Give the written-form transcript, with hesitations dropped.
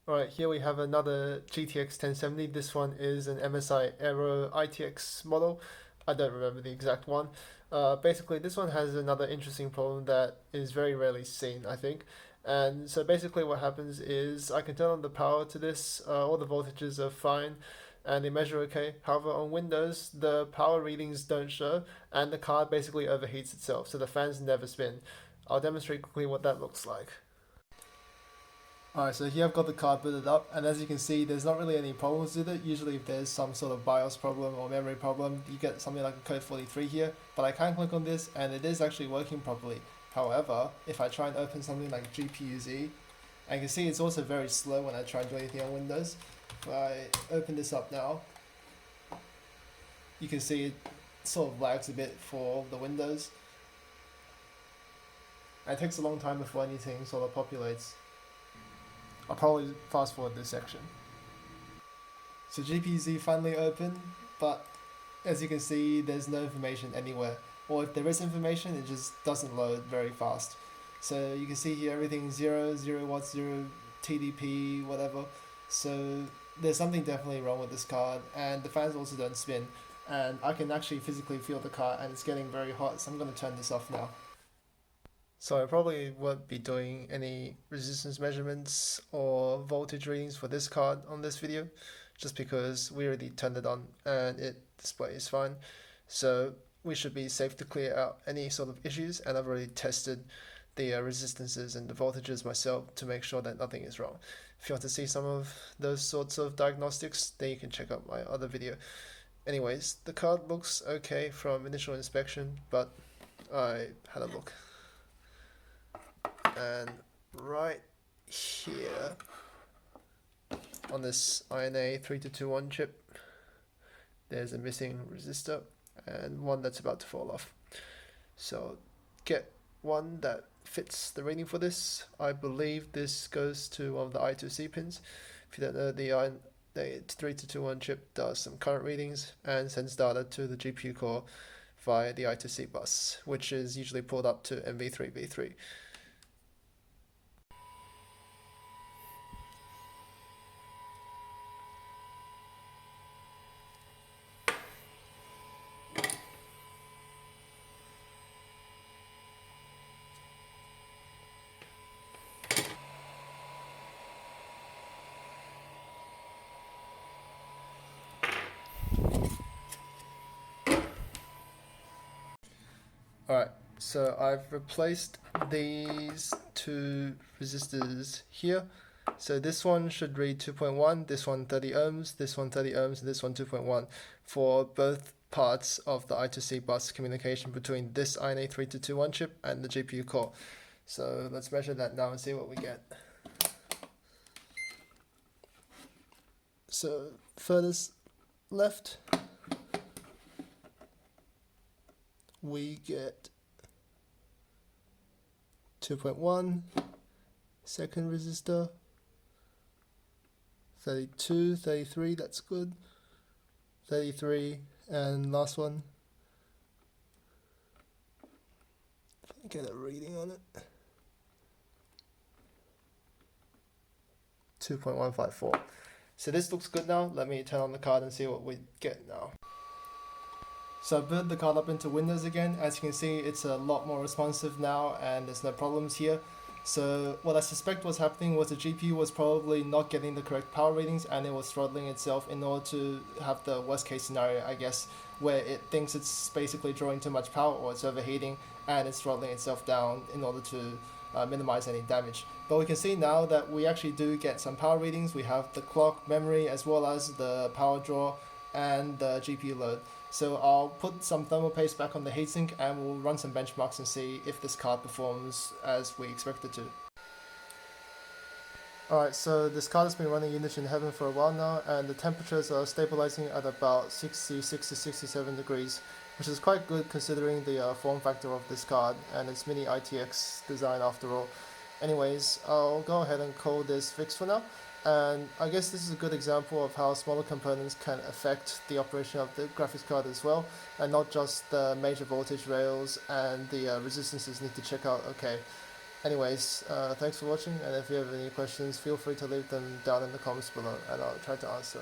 Alright, here we have another GTX 1070. This one is an MSI Aero ITX model. I don't remember the exact one. Basically, this one has another interesting problem that is very rarely seen, I think. And so basically what happens is I can turn on the power to this, all the voltages are fine, and they measure okay. However, on Windows, the power readings don't show, and the card basically overheats itself, so the fans never spin. I'll demonstrate quickly what that looks like. Alright, so here I've got the card booted up, and as you can see, there's not really any problems with it. Usually if there's some sort of BIOS problem or memory problem, you get something like a code 43 here, but I can click on this and it is actually working properly. However, if I try and open something like GPU-Z, and you can see it's also very slow when I try and do anything on Windows. If I open this up now, you can see it sort of lags a bit for the Windows. And it takes a long time before anything sort of populates. I'll probably fast forward this section. So GPU-Z finally opened, but as you can see, there's no information anywhere. Or if there is information, it just doesn't load very fast. So you can see here everything's 0 watts, 0 TDP, whatever. So there's something definitely wrong with this card, and the fans also don't spin. And I can actually physically feel the card, and it's getting very hot, so I'm going to turn this off now. So I probably won't be doing any resistance measurements or voltage readings for this card on this video, just because we already turned it on and it displays fine. So we should be safe to clear out any sort of issues, and I've already tested the resistances and the voltages myself to make sure that nothing is wrong. If you want to see some of those sorts of diagnostics, then you can check out my other video. Anyways, the card looks okay from initial inspection, but I had a look. And right here on this INA 3221 chip, there's a missing resistor and one that's about to fall off. So get one that fits the reading for this. I believe this goes to one of the I2C pins. If you don't know, the 3221 chip does some current readings and sends data to the GPU core via the I2C bus, which is usually pulled up to MV3V3. Alright, so I've replaced these two resistors here. So this one should read 2.1, this one 30 ohms, this one 30 ohms, and this one 2.1 for both parts of the I2C bus communication between this INA 3221 chip and the GPU core. So let's measure that now and see what we get. So furthest left, we get 2.1, second resistor, 32, 33, that's good, 33, and last one, get a reading on it, 2.154. So this looks good now. Let me turn on the card and see what we get now. So I booted the card up into Windows again. As you can see, it's a lot more responsive now and there's no problems here. So what I suspect was happening was the GPU was probably not getting the correct power readings and it was throttling itself in order to have the worst case scenario, I guess, where it thinks it's basically drawing too much power or it's overheating and it's throttling itself down in order to minimize any damage. But we can see now that we actually do get some power readings. We have the clock, memory, as well as the power draw and the GPU load. So I'll put some thermal paste back on the heatsink and we'll run some benchmarks and see if this card performs as we expect it to. Alright, so this card has been running Unity in Heaven for a while now, and the temperatures are stabilizing at about 66 to 67 degrees, which is quite good considering the form factor of this card and its mini ITX design after all. Anyways, I'll go ahead and call this fixed for now. And I guess this is a good example of how smaller components can affect the operation of the graphics card as well, and not just the major voltage rails and the resistances need to check out okay. Anyways, thanks for watching, and if you have any questions, feel free to leave them down in the comments below, and I'll try to answer.